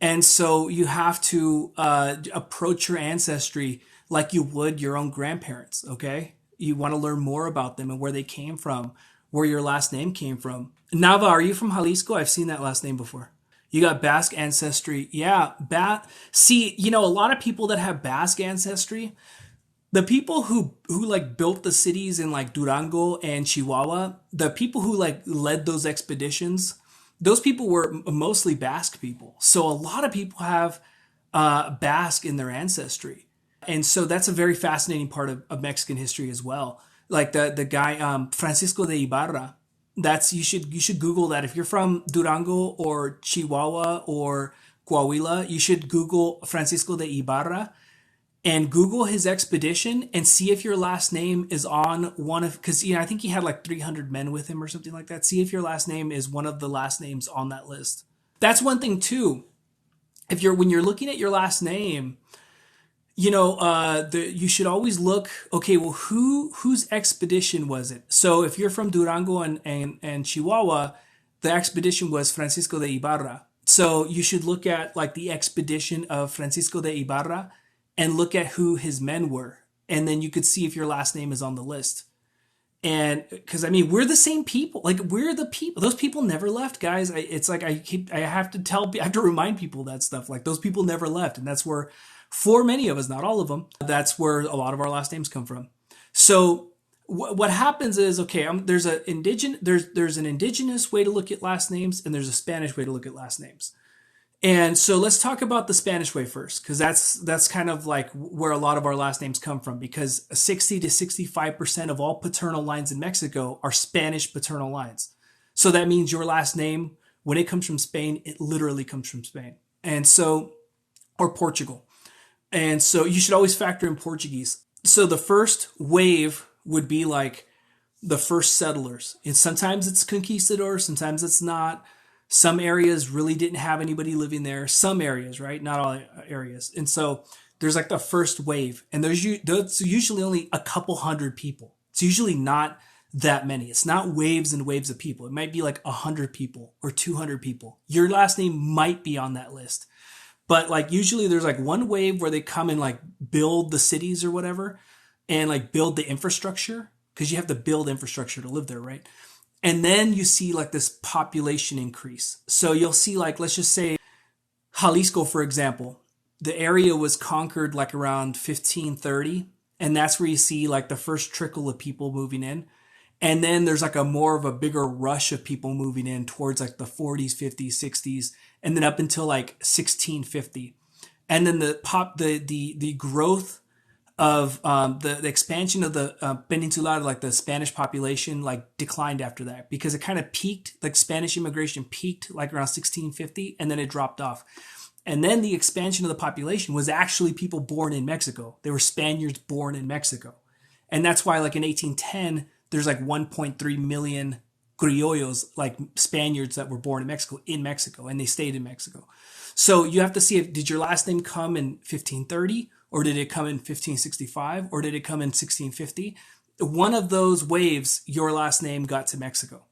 And so you have to approach your ancestry like you would your own grandparents, okay? You want to learn more about them and where they came from, where your last name came from. Nava, are you from Jalisco? I've seen that last name before. You got Basque ancestry. Yeah, see, a lot of people that have Basque ancestry, the people who like built the cities in like Durango and Chihuahua, the people who like led those expeditions, those people were mostly Basque people. So a lot of people have Basque in their ancestry, and so that's a very fascinating part of Mexican history as well. Like the guy Francisco de Ibarra. That's you should Google that if you're from Durango or Chihuahua or Coahuila. You should Google Francisco de Ibarra and Google his expedition and see if your last name is on one of, because I think he had like 300 men with him or something like that. See if your last name is one of the last names on that list. That's one thing too. If you're when you're looking at your last name, you should always look. Okay, well, whose expedition was it? So if you're from Durango and Chihuahua, the expedition was Francisco de Ibarra. So you should look at like the expedition of Francisco de Ibarra and look at who his men were. And then you could see if your last name is on the list. And because we're the same people. Like we're the people. Those people never left, guys. It's like I have to remind people that stuff. Like those people never left, and that's where, for many of us, not all of them, that's where a lot of our last names come from. So what happens is, okay, there's an indigenous way to look at last names, and there's a Spanish way to look at last names. And so let's talk about the Spanish way first, because that's kind of like where a lot of our last names come from, because 60 to 65% of all paternal lines in Mexico are Spanish paternal lines. So that means your last name, when it comes from Spain, it literally comes from Spain. And so, or Portugal. And so you should always factor in Portuguese. So the first wave would be like the first settlers. And sometimes it's conquistadors, sometimes it's not. Some areas really didn't have anybody living there. Some areas, right? Not all areas. And so there's like the first wave, and there's usually only a couple hundred people. It's usually not that many. It's not waves and waves of people. It might be like 100 people or 200 people. Your last name might be on that list. But like usually there's like one wave where they come and like build the cities or whatever and like build the infrastructure, because you have to build infrastructure to live there, right? And then you see like this population increase. So you'll see like, let's just say Jalisco, for example, the area was conquered like around 1530. And that's where you see like the first trickle of people moving in. And then there's like a more of a bigger rush of people moving in towards like the 40s, 50s, 60s, and then up until like 1650. And then the growth of the expansion of the peninsular, like the Spanish population, like declined after that, because it kind of peaked, like Spanish immigration peaked like around 1650, and then it dropped off. And then the expansion of the population was actually people born in Mexico. They were Spaniards born in Mexico. And that's why like in 1810, there's like 1.3 million criollos, like Spaniards that were born in Mexico, and they stayed in Mexico. So you have to see, did your last name come in 1530, or did it come in 1565, or did it come in 1650? One of those waves, your last name got to Mexico.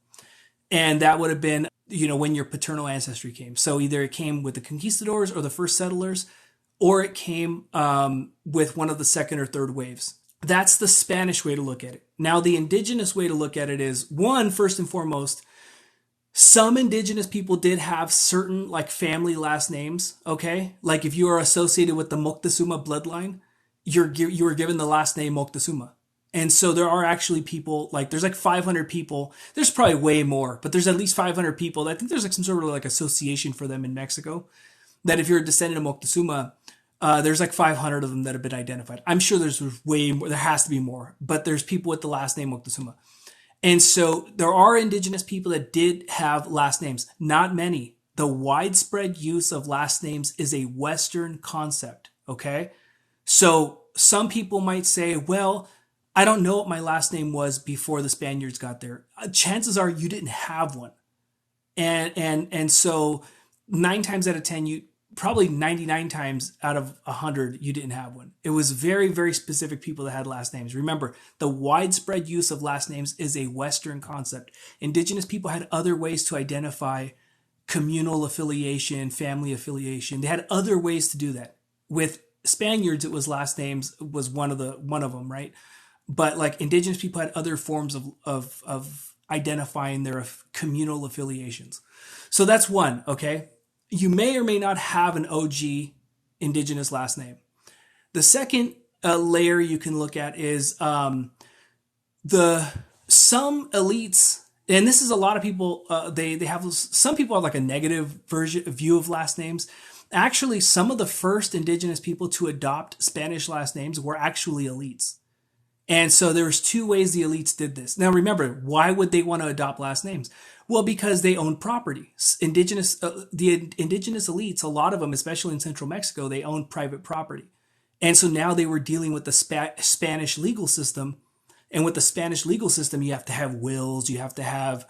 And that would have been, when your paternal ancestry came. So either it came with the conquistadors or the first settlers, or it came with one of the second or third waves. That's the Spanish way to look at it. Now, the indigenous way to look at it is, one, first and foremost, some indigenous people did have certain like family last names, okay? Like if you are associated with the Moctezuma bloodline, you were given the last name Moctezuma. And so there are actually people, like there's like 500 people. There's probably way more, but there's at least 500 people. I think there's like some sort of like association for them in Mexico, that if you're a descendant of Moctezuma, there's like 500 of them that have been identified. I'm sure there's way more. There has to be more, but there's people with the last name Moctezuma. And so there are indigenous people that did have last names. Not many. The widespread use of last names is a Western concept, okay? So some people might say, well, I don't know what my last name was before the Spaniards got there. Chances are you didn't have one. And so 9 times out of 10, probably 99 times out of 100, you didn't have one. It was very, very specific people that had last names. Remember, the widespread use of last names is a Western concept. Indigenous people had other ways to identify communal affiliation, family affiliation. They had other ways to do that. With Spaniards, it was last names was one of them, right? But like indigenous people had other forms of identifying their communal affiliations. So that's one, okay? You may or may not have an OG indigenous last name. The second layer you can look at is some elites, and this is a lot of people. They have some people have like a negative view of last names. Actually, some of the first indigenous people to adopt Spanish last names were actually elites. And so there's two ways the elites did this. Now remember, why would they want to adopt last names? Well, because they own property. The indigenous elites, a lot of them, especially in central Mexico, they own private property. And so now they were dealing with the Spanish legal system. And with the Spanish legal system, you have to have wills, you have to have,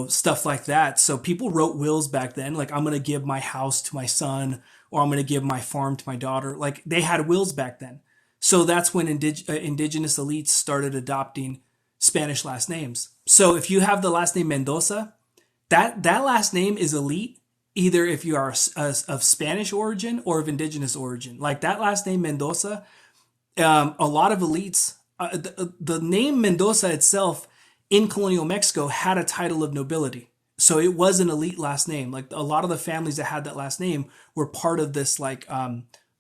stuff like that. So people wrote wills back then, like I'm going to give my house to my son, or I'm going to give my farm to my daughter. Like they had wills back then. So that's when indigenous elites started adopting Spanish last names. So if you have the last name Mendoza, that last name is elite, either if you are of Spanish origin or of indigenous origin. Like that last name Mendoza, a lot of elites, the name Mendoza itself in colonial Mexico had a title of nobility. So it was an elite last name. Like a lot of the families that had that last name were part of this like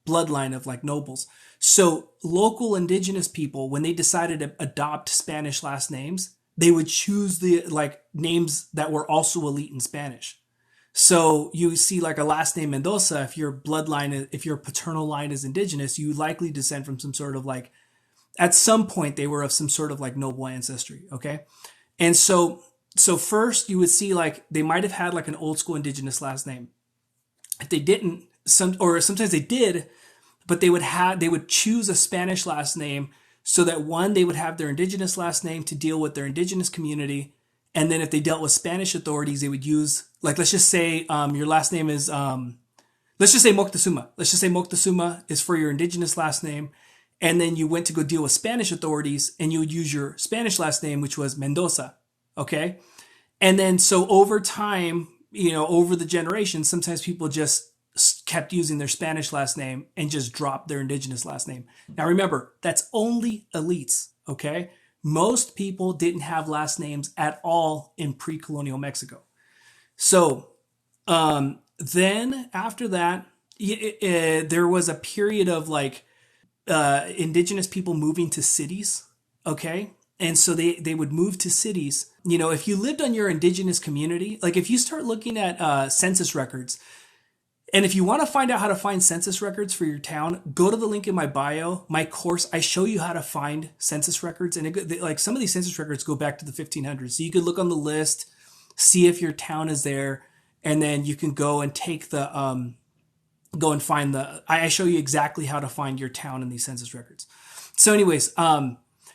bloodline of like nobles. So local indigenous people, when they decided to adopt Spanish last names, they would choose the like names that were also elite in Spanish. So you see like a last name Mendoza, if your paternal line is indigenous, you likely descend from some sort of like, at some point they were of some sort of like noble ancestry. Okay. And so first you would see like they might have had like an old school indigenous last name. If they didn't, sometimes they did, but they would choose a Spanish last name so that one, they would have their indigenous last name to deal with their indigenous community. And then if they dealt with Spanish authorities, they would use, like, let's just say your last name is, let's just say Moctezuma. Let's just say Moctezuma is for your indigenous last name. And then you went to go deal with Spanish authorities and you would use your Spanish last name, which was Mendoza. Okay. And then so over time, over the generations, sometimes people just kept using their Spanish last name and just dropped their indigenous last name. Now remember, that's only elites, okay? Most people didn't have last names at all in pre-colonial Mexico. So then after that, there was a period of like indigenous people moving to cities, okay? And so they would move to cities. If you lived on your indigenous community, like if you start looking at census records, and if you want to find out how to find census records for your town, go to the link in my bio. My course, I show you how to find census records. And like some of these census records go back to the 1500s. So you could look on the list, see if your town is there, and then you can go and take the, go and find I show you exactly how to find your town in these census records. So anyways,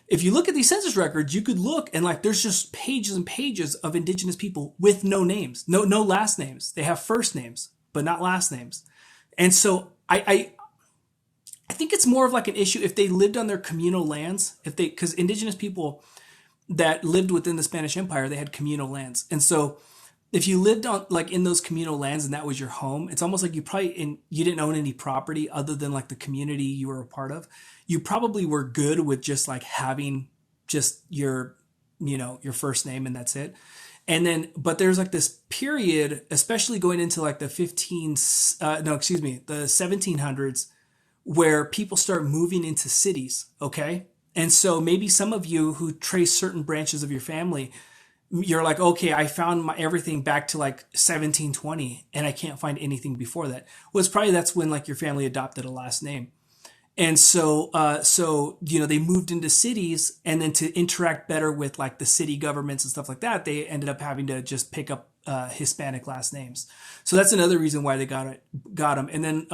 if you look at these census records, you could look and like there's just pages and pages of indigenous people with no names, no last names. They have first names, but not last names. And so I think it's more of like an issue if they lived on their communal lands, because indigenous people that lived within the Spanish Empire, they had communal lands. And so if you lived on like in those communal lands and that was your home, it's almost like you didn't own any property other than like the community you were a part of. You probably were good with just like having just your first name and that's it. And then, but there's like this period, especially going into like the 1700s, where people start moving into cities. Okay. And so maybe some of you who trace certain branches of your family, you're like, okay, I found everything back to like 1720 and I can't find anything before that. Well, it's probably that's when like your family adopted a last name. And so, they moved into cities, and then to interact better with like the city governments and stuff like that, they ended up having to just pick up Hispanic last names. So that's another reason why they got them. And then,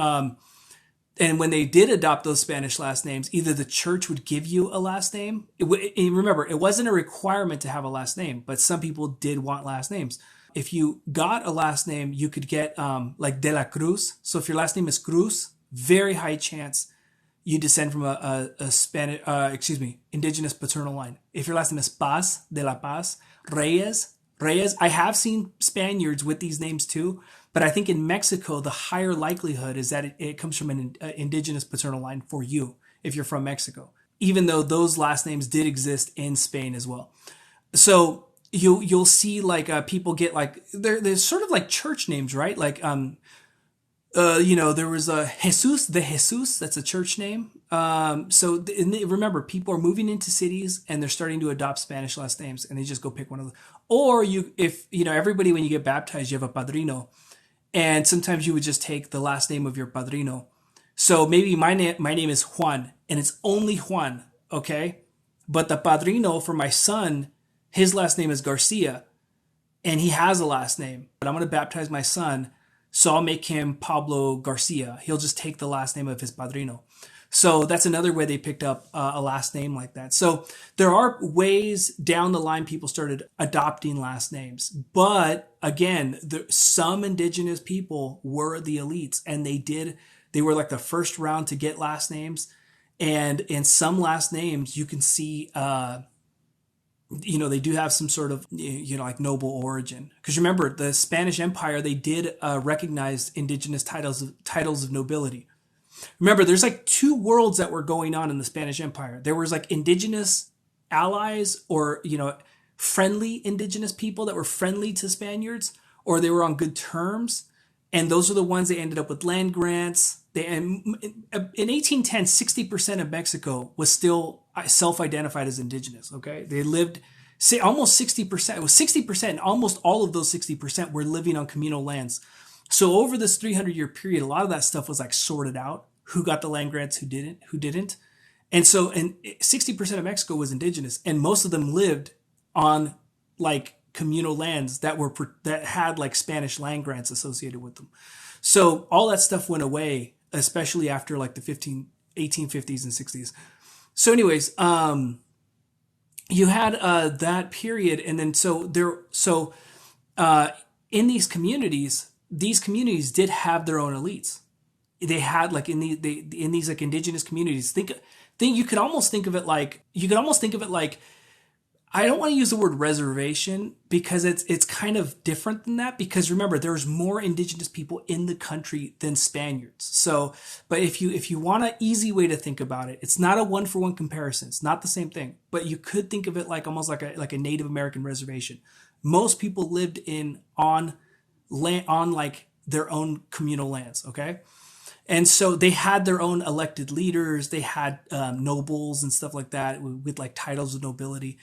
and when they did adopt those Spanish last names, either the church would give you a last name. And remember, it wasn't a requirement to have a last name, but some people did want last names. If you got a last name, you could get like De La Cruz. So if your last name is Cruz, very high chance you descend from a indigenous paternal line. If your last name is Paz, De La Paz, Reyes, Reyes. I have seen Spaniards with these names too, but I think in Mexico, the higher likelihood is that it comes from an indigenous paternal line for you if you're from Mexico, even though those last names did exist in Spain as well. So you'll see like people get like there's sort of like church names, right? Like there was a Jesus de Jesus. That's a church name. Remember, people are moving into cities and they're starting to adopt Spanish last names, and they just go pick one of them. Or if everybody, when you get baptized, you have a padrino, and sometimes you would just take the last name of your padrino. So maybe my name is Juan, and it's only Juan, okay? But the padrino for my son, his last name is Garcia, and he has a last name. But I'm going to baptize my son, so I'll make him Pablo Garcia. He'll just take the last name of his padrino. So that's another way they picked up a last name like that. So there are ways down the line people started adopting last names. But again, some indigenous people were the elites, and they were like the first round to get last names. And in some last names, you can see they do have some sort of, like noble origin. Because remember, the Spanish Empire, they did recognize indigenous titles of nobility. Remember, there's like two worlds that were going on in the Spanish Empire. There was like indigenous allies, or, friendly indigenous people that were friendly to Spaniards, or they were on good terms. And those are the ones that ended up with land grants. In 1810, 60% of Mexico was still self-identified as indigenous, okay? They lived, say, almost 60%. It was 60%, and almost all of those 60% were living on communal lands. So over this 300-year period, a lot of that stuff was like sorted out. Who got the land grants, who didn't. And 60% of Mexico was indigenous, and most of them lived on like communal lands that had like Spanish land grants associated with them. So all that stuff went away, especially after like the 1850s and 60s. So anyways, you had that period, and then in these communities did have their own elites. They had like in these like indigenous communities. You could almost think of it like I don't want to use the word reservation, because it's kind of different than that, because remember, there's more indigenous people in the country than Spaniards. So, but if you want an easy way to think about it, it's not a one-for-one comparison. It's not the same thing, but you could think of it like almost like a Native American reservation. Most people lived on like their own communal lands, okay? And so they had their own elected leaders. They had nobles and stuff like that with like titles of nobility.